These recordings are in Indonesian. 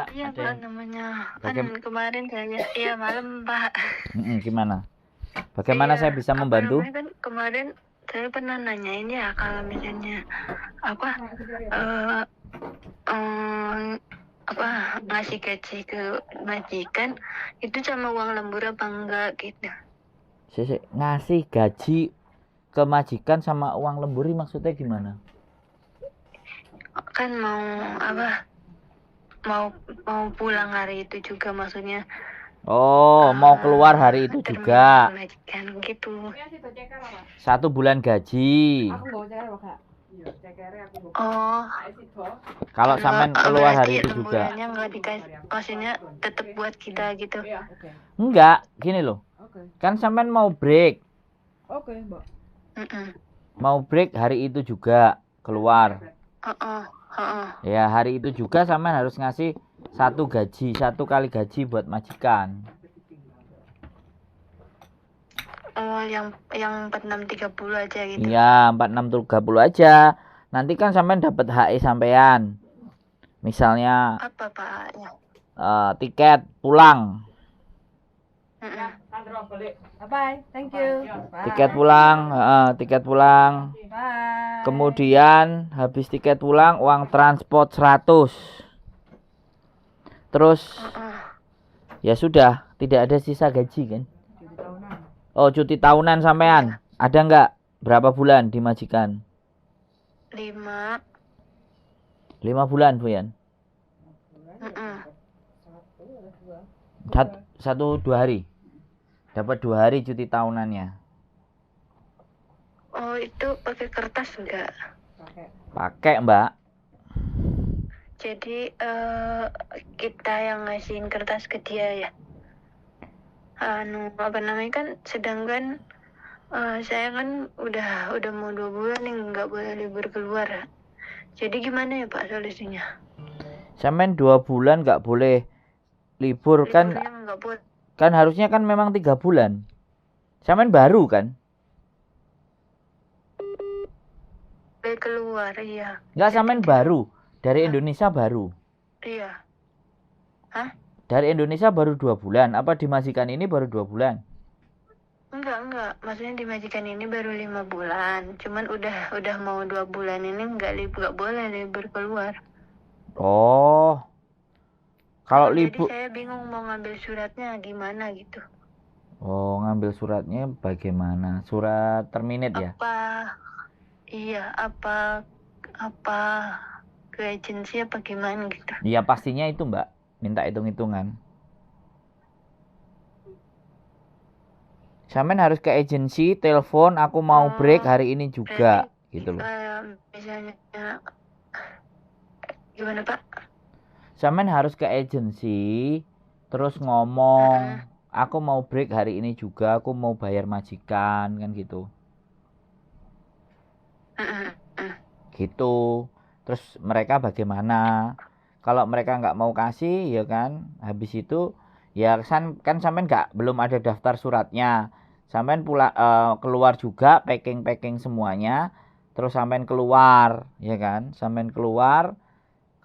Mbak? Iya Ada Pak, yang namanya kan bagaimana? kemarin saya iya malam Pak. Gimana? Bagaimana saya Iya, bisa apa membantu? namanya kan kemarin saya pernah nanyain ya kalau misalnya apa eh apa ngasih gaji ke majikan itu sama uang lembur apa enggak gitu. Ngasih gaji ke majikan sama uang lembur maksudnya gimana? Kan mau apa mau mau pulang hari itu juga maksudnya Oh, mau keluar hari itu terminal juga. majikan gitu. 1 bulan gaji. Oh, Kalau sampean keluar hari berarti itu juga. lemburannya nggak dikasih, maksudnya tetap buat kita gitu. Enggak, gini loh. Kan sampean mau break. Mm-mm. Mau break hari itu juga keluar. Heeh. Ya, hari itu juga sampean harus ngasih 1 gaji, 1 kali gaji buat majikan. Oh, yang 4630 aja gitu. Iya, 4630 aja. Nanti kan sampean dapat HE sampean. Misalnya Apa Pak? Ya. tiket pulang. Bye, thank you. Tiket pulang, tiket pulang. Bye. Kemudian habis tiket pulang uang transport 100. Terus ya sudah, tidak ada sisa gaji kan? Oh, cuti tahunan sampean. Ada enggak? Berapa bulan di majikan? 5 bulan, Bu Yan. 1-2 hari. Dapat 2 hari cuti tahunannya. Oh, itu pakai kertas enggak? Pakai, Mbak. Jadi kita yang ngasihin kertas ke dia ya. Apa namanya kan sedangkan saya kan udah mau 2 bulan nih nggak boleh libur keluar. Jadi gimana ya Pak solusinya? Sampean 2 bulan nggak boleh libur kan? Nggak boleh. Kan harusnya kan memang 3 bulan. Sampean baru kan? Boleh keluar, iya. Nggak, sampean baru. Dari Indonesia baru. Iya. Hah? Dari Indonesia baru 2 bulan. Apa di majikan ini baru 2 bulan? Enggak. Maksudnya di majikan ini baru 5 bulan. Cuman udah mau 2 bulan ini nggak boleh libur keluar. Oh. Kalau libur. Jadi saya bingung mau ngambil suratnya gimana gitu. Oh, ngambil suratnya bagaimana? Surat terminate ya? Apa ke agensi apa gimana gitu. Iya, pastinya itu, Mbak. Minta hitung-hitungan. Sampean harus ke agensi, telepon, aku mau break hari ini juga, gitu loh. Misalnya gimana Pak? Sampean harus ke agensi, terus ngomong, aku mau break hari ini juga, aku mau bayar majikan, kan gitu. Gitu. Terus mereka bagaimana? Kalau mereka nggak mau kasih, ya kan, habis itu ya kan sampean belum ada daftar suratnya. Sampean keluar juga, packing semuanya, terus sampean keluar, ya kan? Sampean keluar.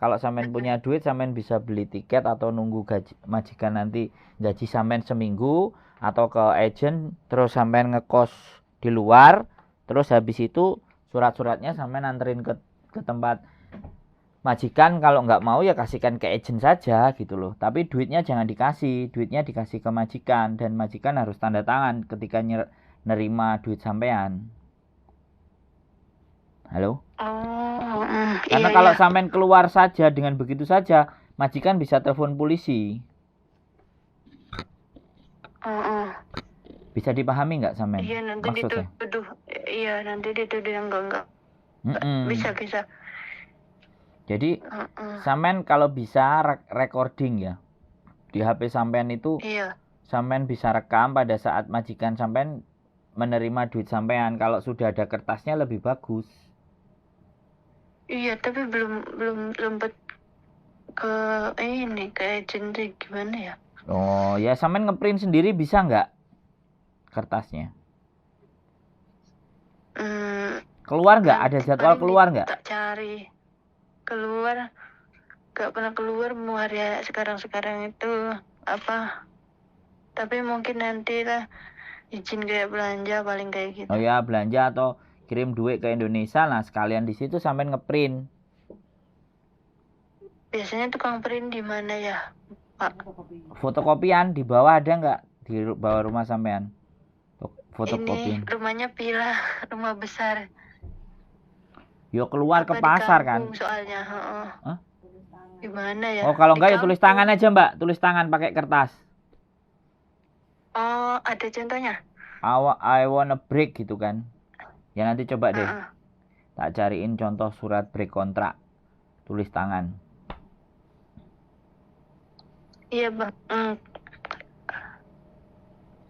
Kalau sampean punya duit, sampean bisa beli tiket atau nunggu gaji majikan nanti gaji sampean seminggu, atau ke agent terus sampean ngekos di luar, terus habis itu surat-suratnya sampean anterin ke tempat majikan. Kalau nggak mau ya kasihkan ke agent saja gitu loh. Tapi duitnya jangan dikasih, duitnya dikasih ke majikan, dan majikan harus tanda tangan ketika nerima duit sampean. Halo? Karena kalau sampean keluar saja dengan begitu saja, majikan bisa telepon polisi. Bisa dipahami nggak sampean? Iya, nanti maksudnya? dituduh. Iya, nanti dituduh yang enggak. Bisa. Jadi sampean kalau bisa recording ya. Di HP sampean itu sampean bisa rekam pada saat majikan sampean menerima duit sampean. Kalau sudah ada kertasnya lebih bagus. Iya, tapi belum ke ke agensi gimana ya? Oh, ya sampean ngeprint sendiri bisa nggak kertasnya? Hmm, Keluar nggak? Ada jadwal keluar nggak? Tak cari keluar. nggak pernah keluar mau hari sekarang itu apa. Tapi mungkin nanti lah izin kayak belanja paling kayak gitu. Oh ya, belanja atau kirim duit ke Indonesia. Nah, sekalian di situ sampean ngeprint. Biasanya tukang print di mana ya, Pak? Fotokopian di bawah ada nggak? Di bawah rumah sampean? Ini Fotokopian. rumahnya villa, rumah besar. Yo keluar ke Apa, di pasar kan? kampung soalnya. Heeh. Hah? Gimana ya? Oh, kalau Di enggak ya tulis kampung. tangan aja, Mbak. Tulis tangan pakai kertas. Oh, ada contohnya? I wanna break gitu kan. Ya nanti coba deh. Heeh. Tak cariin contoh surat break kontrak. Tulis tangan. Iya, Bang.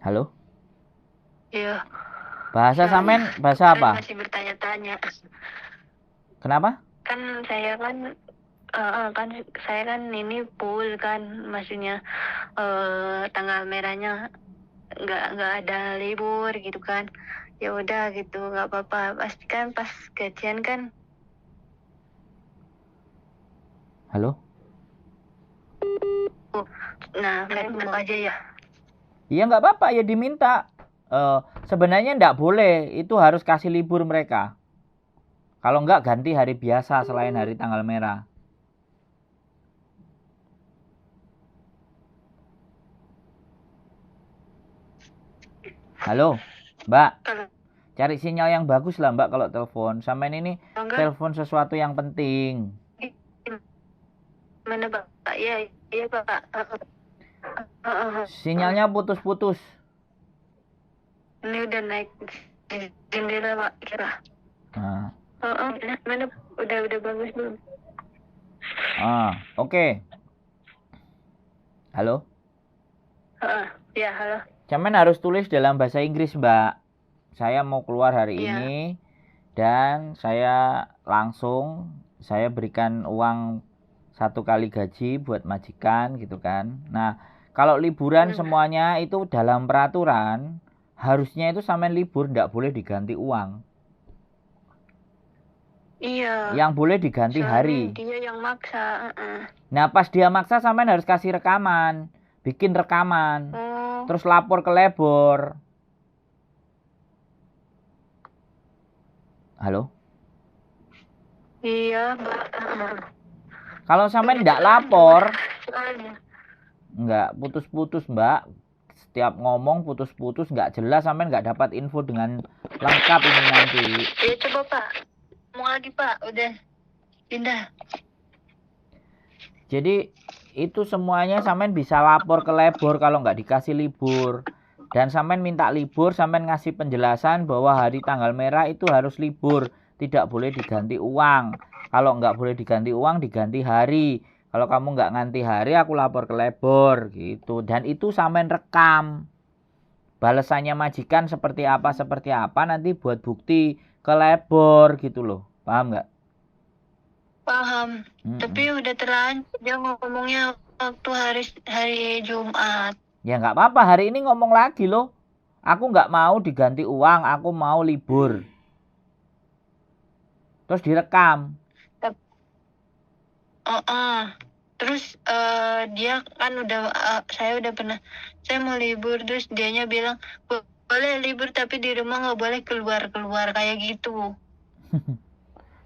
Halo? Iya. Bahasa Soalnya sampean bahasa saya apa? masih bertanya-tanya. Kenapa? Kan saya kan saya kan ini full kan, maksudnya tanggal merahnya nggak ada libur gitu kan. Ya udah gitu, nggak apa-apa. Pasti kan pas gajian kan. Halo? Nah, mau aja ya. Iya nggak apa-apa ya diminta. Sebenarnya nggak boleh. Itu harus kasih libur mereka. Kalau nggak ganti hari biasa selain hari tanggal merah. Halo, Mbak. Kalau Cari sinyal yang bagus lah Mbak kalau telepon. Sampean ini enggak, telepon sesuatu yang penting. mana Pak? Iya, iya Pak. Sinyalnya putus-putus. Ini udah naik jendela Pak, kira. Nah. Mana udah bagus belum? Oke. Halo? Ya, halo. Cuman harus tulis dalam bahasa Inggris, Mbak. Saya mau keluar hari Iya. ini dan saya berikan uang 1 kali gaji buat majikan gitu kan. Nah, kalau liburan semuanya itu dalam peraturan harusnya itu sampean libur nggak boleh diganti uang. Iya. Yang boleh diganti Soalnya hari. dia yang maksa. Nah, pas dia maksa sampean harus kasih rekaman. Bikin rekaman. Oh. Terus lapor ke labor. Halo? Iya, Mbak. Kalau sampean nggak lapor, Soalnya. nggak putus-putus Mbak. Setiap ngomong putus-putus nggak jelas, sampean nggak dapat info dengan lengkap ini nanti. Ya coba Pak. Mau lagi Pak, udah pindah. Jadi itu semuanya sampean bisa lapor ke labor kalau nggak dikasih libur. Dan sampean minta libur, sampean ngasih penjelasan bahwa hari tanggal merah itu harus libur. Tidak boleh diganti uang. Kalau nggak boleh diganti uang, diganti hari. Kalau kamu nggak nganti hari, aku lapor ke labor gitu. Dan itu sampean rekam. Balasannya majikan seperti apa nanti buat bukti ke labor gitu loh. Paham nggak? Paham. Tapi udah terlanjur dia ngomongnya waktu hari Jumat. Ya nggak apa-apa, hari ini ngomong lagi loh. Aku nggak mau diganti uang, aku mau libur. Terus direkam. Terus dia kan saya udah pernah, saya mau libur, terus dianya bilang boleh libur tapi di rumah nggak boleh keluar kayak gitu.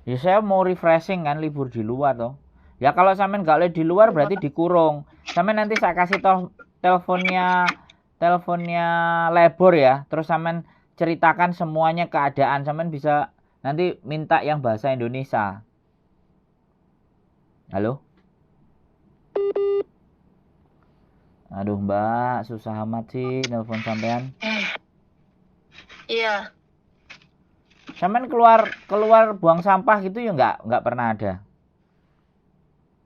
Ya saya mau refreshing kan, libur di luar toh. Ya kalau sampean nggak boleh di luar berarti dikurung. Sampean nanti saya kasih teleponnya labor ya. Terus sampean ceritakan semuanya keadaan. Sampean bisa nanti minta yang bahasa Indonesia. Halo? Aduh Mbak, susah amat sih nelpon sampean. Iya. Sampean keluar buang sampah gitu ya nggak pernah ada.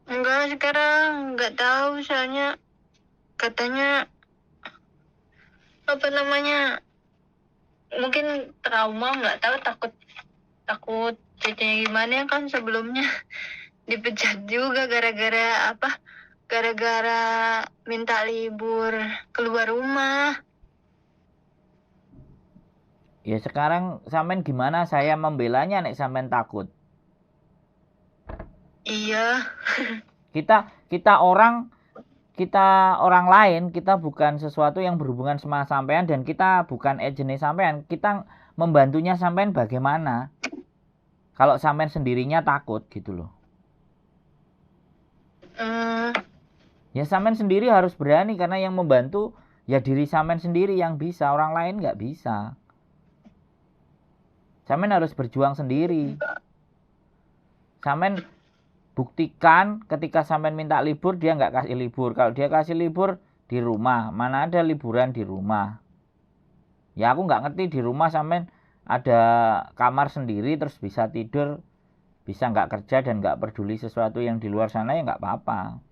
Enggak, sekarang nggak tahu, soalnya katanya apa namanya, mungkin trauma, nggak tahu, takut cecenya gimana kan, sebelumnya dipecat juga gara-gara minta libur keluar rumah. Ya sekarang sampean gimana saya membelanya nek sampean takut? Iya. Kita orang lain, kita bukan sesuatu yang berhubungan sama sampean dan kita bukan agentnya sampean. Kita membantunya sampean bagaimana? Kalau sampean sendirinya takut gitu loh. Ya sampean sendiri harus berani karena yang membantu ya diri sampean sendiri yang bisa, orang lain nggak bisa. Sampean harus berjuang sendiri. Sampean buktikan ketika sampean minta libur dia nggak kasih libur. Kalau dia kasih libur di rumah, mana ada liburan di rumah? Ya aku nggak ngerti di rumah sampean ada kamar sendiri terus bisa tidur, bisa nggak kerja dan nggak peduli sesuatu yang di luar sana ya nggak apa-apa.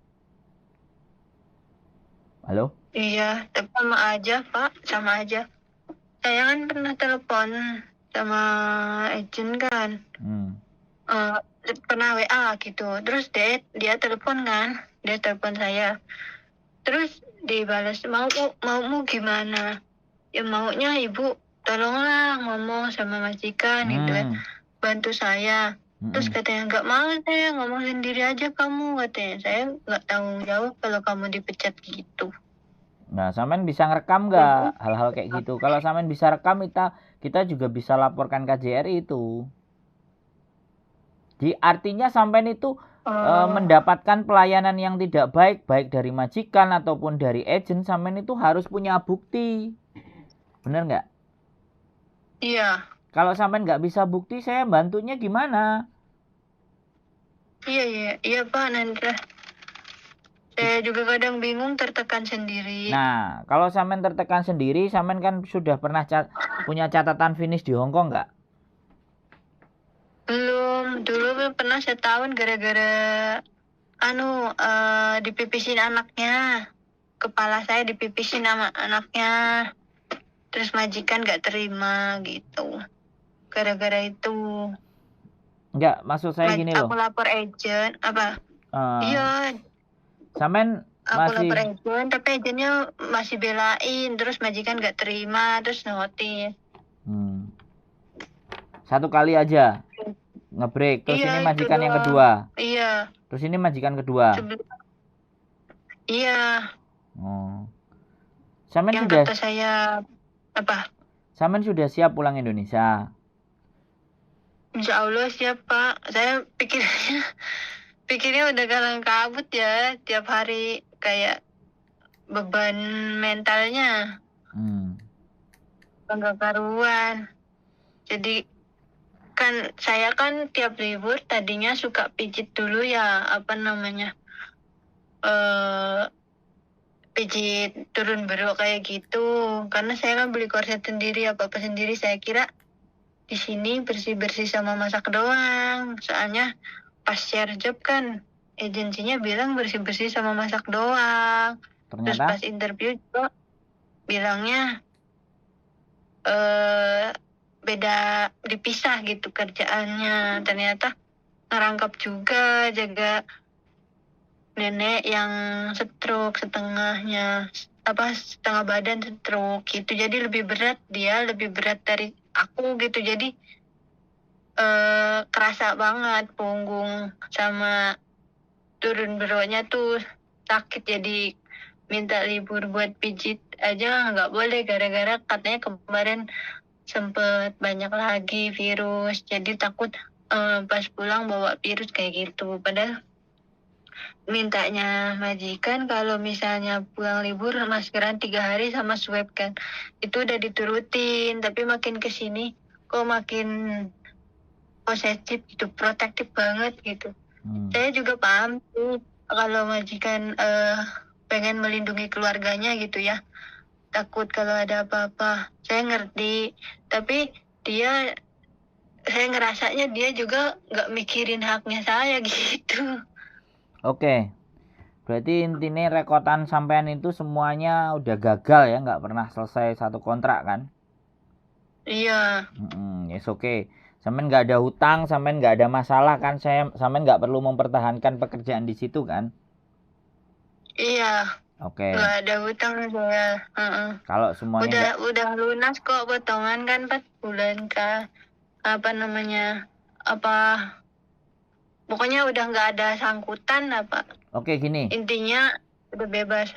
Halo? Iya, tapi sama aja, Pak. Sama aja. Saya kan pernah telepon sama agent kan. Pernah WA gitu. Terus dia telepon kan. Dia telepon saya. Terus dibalas, maumu gimana? Ya maunya ibu tolonglah ngomong sama majikan gitu kan. Bantu saya. Terus katanya nggak mau, saya ngomong sendiri aja kamu, katanya. Saya nggak tanggung jawab kalau kamu dipecat gitu. Nah, sampean bisa ngerekam nggak hal-hal kayak gitu? Kalau sampean bisa rekam, kita juga bisa laporkan KJRI itu. Jadi artinya sampean itu mendapatkan pelayanan yang tidak baik, baik dari majikan ataupun dari agen, sampean itu harus punya bukti. Bener nggak? Iya. Kalau sampean nggak bisa bukti, saya bantunya gimana? Iya Pak, nanti saya juga kadang bingung, tertekan sendiri. Nah, kalau sampean tertekan sendiri, sampean kan sudah pernah punya catatan finish di Hong Kong nggak? Belum, dulu pernah setahun gara-gara dipipisin anaknya. Kepala saya dipipisin sama anaknya. Terus majikan nggak terima gitu. Gara-gara itu. Enggak, maksud saya gini loh. Aku lapor agent, apa? Iya. Sampean aku lapor agent, tapi agentnya masih belain. Terus majikan nggak terima, terus notis. Satu kali aja ngebreak, terus ini majikan yang kedua. Iya. Terus ini majikan kedua. Iya. Sampean yang sudah. Kata saya apa? Sampean sudah siap pulang Indonesia? Insya Allah siap, Pak. Saya pikirnya udah kalang kabut ya, tiap hari kayak beban mentalnya. Enggak karuan. Jadi kan saya kan tiap libur tadinya suka pijit dulu ya, pijit turun berok kayak gitu. Karena saya kan beli korset sendiri, apa-apa sendiri. Saya kira di sini bersih-bersih sama masak doang. Soalnya pas share job kan agensinya bilang bersih-bersih sama masak doang. Ternyata? Terus pas interview juga bilangnya beda, dipisah gitu kerjaannya. Ternyata ngerangkap juga, jaga nenek yang stroke setengah badan stroke gitu. Jadi lebih berat dari aku gitu. Jadi kerasa banget punggung sama turun beroknya tuh sakit. Jadi minta libur buat pijit aja nggak boleh, gara-gara katanya kemarin sempet banyak lagi virus. Jadi takut pas pulang bawa virus kayak gitu. Padahal mintanya majikan kalau misalnya pulang libur maskeran 3 hari sama swab kan. Itu udah diturutin, tapi makin kesini kok makin posesif gitu, protektif banget gitu. Saya juga paham sih kalau majikan pengen melindungi keluarganya gitu ya. Takut kalau ada apa-apa. Saya ngerti, tapi saya ngerasanya dia juga nggak mikirin haknya saya gitu. Oke, berarti intinya rekotan sampean itu semuanya udah gagal ya, nggak pernah selesai satu kontrak kan? Iya. Yes, oke. Sampean nggak ada hutang, sampean nggak ada masalah kan? Sampean nggak perlu mempertahankan pekerjaan di situ kan? Iya. Oke. Nggak ada hutang saya. Kalau semuanya udah lunas kok, potongan kan 4 bulan kah? Pokoknya udah nggak ada sangkutan apa. Oke, gini. Intinya udah bebas.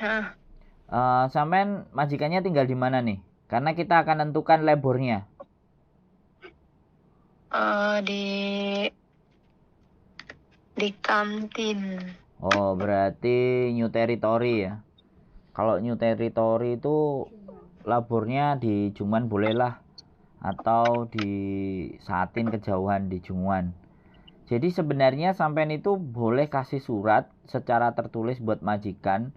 Sampean majikannya tinggal di mana nih? Karena kita akan tentukan lebornya. Di kantin. Oh, berarti new territory ya. Kalau new territory itu labornya di Juman bolehlah, atau di Satin kejauhan di Jungwan. Jadi sebenarnya sampean itu boleh kasih surat secara tertulis buat majikan.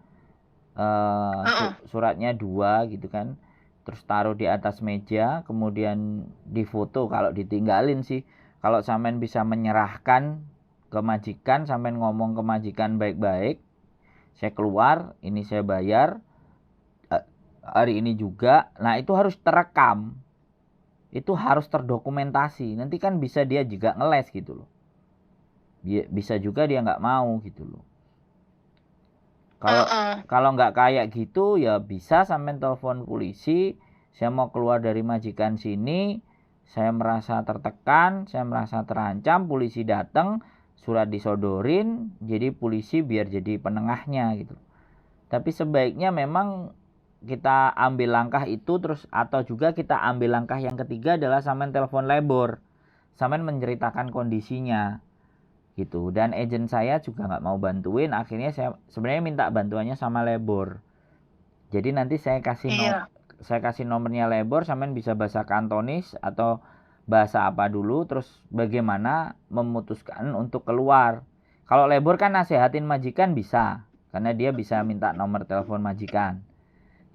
Suratnya 2 gitu kan. Terus taruh di atas meja, kemudian difoto kalau ditinggalin sih. Kalau sampean bisa menyerahkan ke majikan, sampean ngomong ke majikan baik-baik, saya keluar, ini saya bayar hari ini juga. Nah, itu harus terekam. Itu harus terdokumentasi. Nanti kan bisa dia juga ngeles gitu loh. Bisa juga dia nggak mau gitu loh. Kalau nggak kayak gitu ya bisa sampean telepon polisi, saya mau keluar dari majikan sini, saya merasa tertekan, saya merasa terancam, polisi datang, surat disodorin, jadi polisi biar jadi penengahnya gitu. Tapi sebaiknya memang kita ambil langkah itu terus, atau juga kita ambil langkah yang ketiga adalah sampean telepon labor, sampean menceritakan kondisinya gitu. Dan agent saya juga nggak mau bantuin, akhirnya saya sebenarnya minta bantuannya sama labor. Jadi nanti saya kasih nomornya labor, sampean bisa bahasa Kantonis atau bahasa apa dulu, terus bagaimana memutuskan untuk keluar. Kalau labor kan nasehatin majikan bisa, karena dia bisa minta nomor telepon majikan.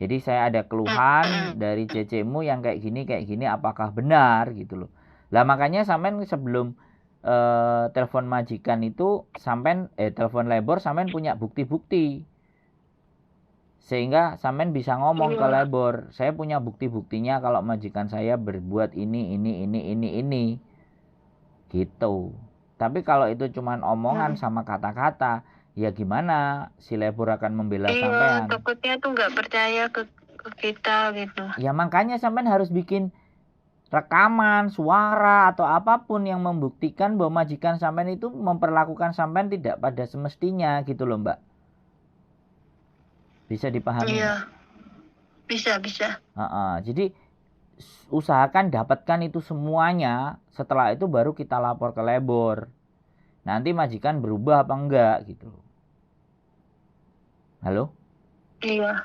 Jadi saya ada keluhan dari CC-mu yang kayak gini, apakah benar gitu loh. Lah makanya sampean sebelum telepon majikan itu sampean telepon labor, sampean punya bukti-bukti. Sehingga sampean bisa ngomong ke labor, saya punya bukti-buktinya kalau majikan saya berbuat ini gitu. Tapi kalau itu cuman omongan sama kata-kata, ya gimana si labor akan membela sampean? Takutnya tuh nggak percaya ke kita gitu. Ya makanya sampean harus bikin rekaman, suara atau apapun yang membuktikan bahwa majikan sampean itu memperlakukan sampean tidak pada semestinya gitu loh, Mbak. Bisa dipahami? Iya. Bisa. Jadi usahakan dapatkan itu semuanya, setelah itu baru kita lapor ke labor. Nanti majikan berubah apa enggak gitu. Halo? Iya.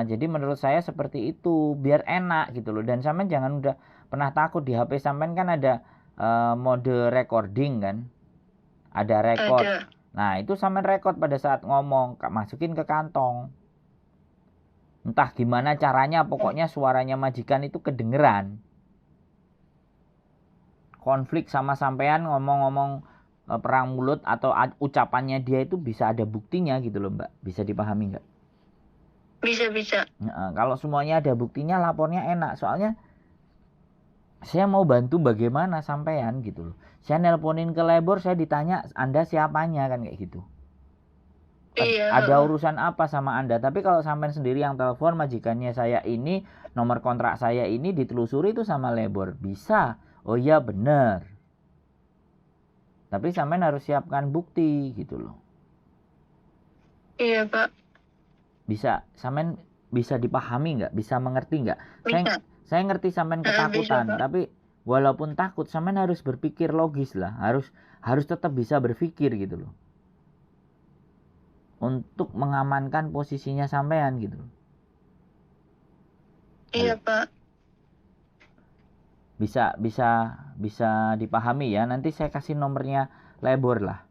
Jadi menurut saya seperti itu, biar enak gitu loh. Dan sampean jangan udah pernah takut, di HP sampean kan ada mode recording kan, ada record. Nah itu sampean record pada saat ngomong, masukin ke kantong. Entah gimana caranya, pokoknya suaranya majikan itu kedengeran. Konflik sama sampean ngomong-ngomong perang mulut atau ucapannya dia itu bisa ada buktinya gitu loh, Mbak. Bisa dipahami nggak? Bisa. Kalau semuanya ada buktinya, lapornya enak. Soalnya saya mau bantu bagaimana sampean gitu loh. Saya nelponin ke labor, saya ditanya Anda siapanya kan kayak gitu. Iya. Ada urusan apa sama Anda? Tapi kalau sampean sendiri yang telepon, majikannya saya ini, nomor kontrak saya ini, ditelusuri itu sama labor. Bisa. Oh iya benar. Tapi sampean harus siapkan bukti gitu loh. Iya, Pak. Bisa, sampean bisa dipahami nggak? Bisa mengerti nggak? Bisa. Saya ngerti sampean ketakutan, bisa, tapi walaupun takut, sampean harus berpikir logis lah. Harus tetap bisa berpikir gitu loh. Untuk mengamankan posisinya sampean gitu loh. Iya, Pak. Bisa dipahami ya. Nanti saya kasih nomornya labor lah.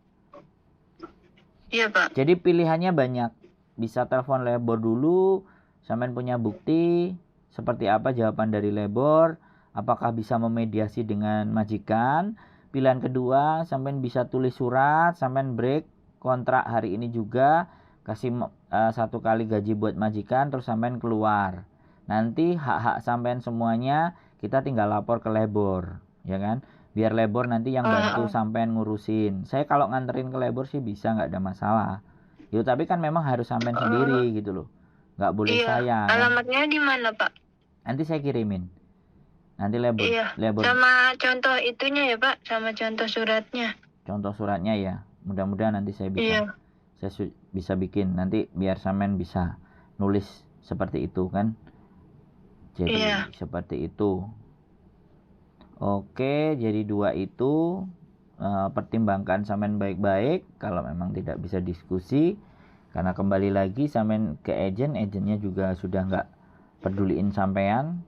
Iya, Pak. Jadi pilihannya banyak. Bisa telepon labor dulu, sampean punya bukti seperti apa jawaban dari labor, apakah bisa memediasi dengan majikan. Pilihan kedua, sampean bisa tulis surat, sampean break kontrak hari ini juga, kasih 1 kali gaji buat majikan, terus sampean keluar. Nanti hak-hak sampean semuanya kita tinggal lapor ke labor, ya kan? Biar labor nanti yang bantu sampean ngurusin. Saya kalau nganterin ke labor sih bisa, nggak ada masalah. Yo, tapi kan memang harus sampean sendiri gitu loh. Nggak boleh saya. Alamatnya di mana, Pak? Nanti saya kirimin. Nanti labor. Sama contoh itunya ya, Pak, sama contoh suratnya. Contoh suratnya ya. Mudah-mudahan nanti saya bisa bisa bikin nanti biar sampean bisa nulis seperti itu kan. Jadi seperti itu. Oke, jadi 2 itu pertimbangkan sampean baik-baik. Kalau memang tidak bisa diskusi, karena kembali lagi sampean ke agennya juga sudah nggak peduliin sampean,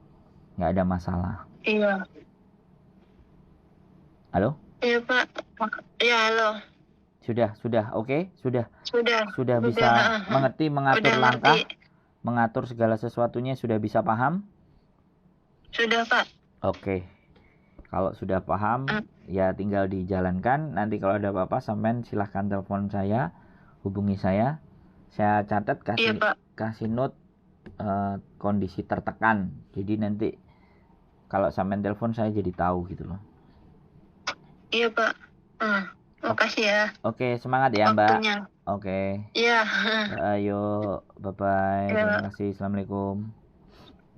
nggak ada masalah. Iya. Halo? Iya Pak. Iya halo. Sudah, oke, sudah Sudah bisa mengerti, mengatur Udah langkah, ngerti. mengatur segala sesuatunya sudah bisa paham? Sudah Pak. Oke. Kalau sudah paham, ya tinggal dijalankan. Nanti kalau ada apa-apa, sampean silahkan telepon saya, hubungi saya. Saya catat kasih note kondisi tertekan. Jadi nanti kalau sampean telepon saya jadi tahu gitu loh. Iya Pak. Makasih ya. Oke, semangat ya waktunya. Mbak. Oke. Iya. Ayo, bye-bye. Terima kasih. Assalamualaikum.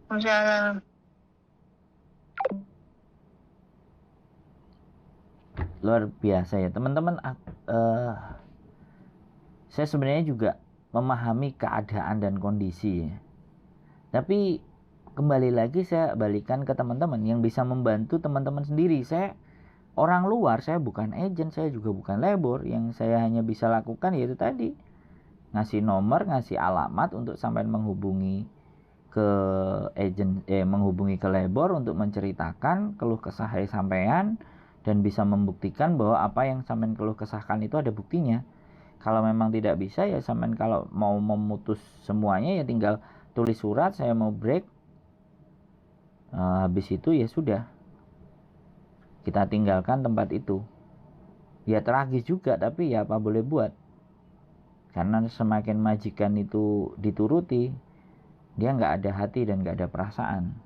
Waalaikumsalam. Luar biasa ya teman-teman. Saya sebenarnya juga memahami keadaan dan kondisi ya. Tapi kembali lagi saya balikan ke teman-teman yang bisa membantu teman-teman sendiri. Saya orang luar, saya bukan agent, saya juga bukan labor. Yang saya hanya bisa lakukan yaitu tadi ngasih nomor, ngasih alamat untuk sampai menghubungi ke agent, menghubungi ke labor untuk menceritakan keluh kesah sampean dan bisa membuktikan bahwa apa yang sampean keluh kesahkan itu ada buktinya. Kalau memang tidak bisa ya sampean kalau mau memutus semuanya ya tinggal tulis surat saya mau break. Habis itu ya sudah, kita tinggalkan tempat itu. Ya tragis juga tapi ya apa boleh buat. Karena semakin majikan itu dituruti, dia nggak ada hati dan nggak ada perasaan.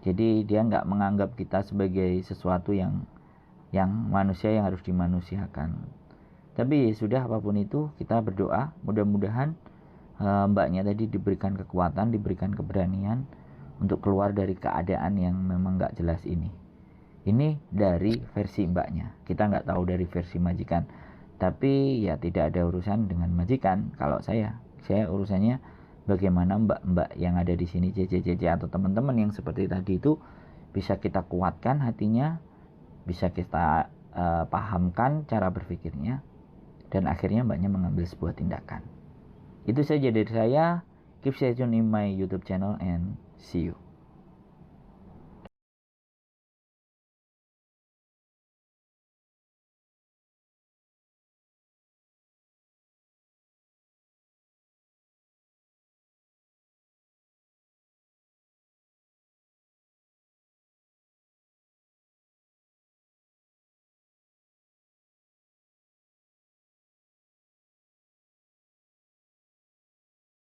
Jadi dia nggak menganggap kita sebagai sesuatu yang manusia yang harus dimanusiakan. Tapi sudah apapun itu kita berdoa mudah-mudahan mbaknya tadi diberikan kekuatan, diberikan keberanian untuk keluar dari keadaan yang memang nggak jelas ini. Ini dari versi mbaknya. Kita nggak tahu dari versi majikan. Tapi ya tidak ada urusan dengan majikan. Kalau saya urusannya bagaimana mbak-mbak yang ada di sini JJJJ atau teman-teman yang seperti tadi itu bisa kita kuatkan hatinya, bisa kita pahamkan cara berpikirnya, dan akhirnya mbaknya mengambil sebuah tindakan. Itu saja dari saya. Keep stay tune in my YouTube channel and see you.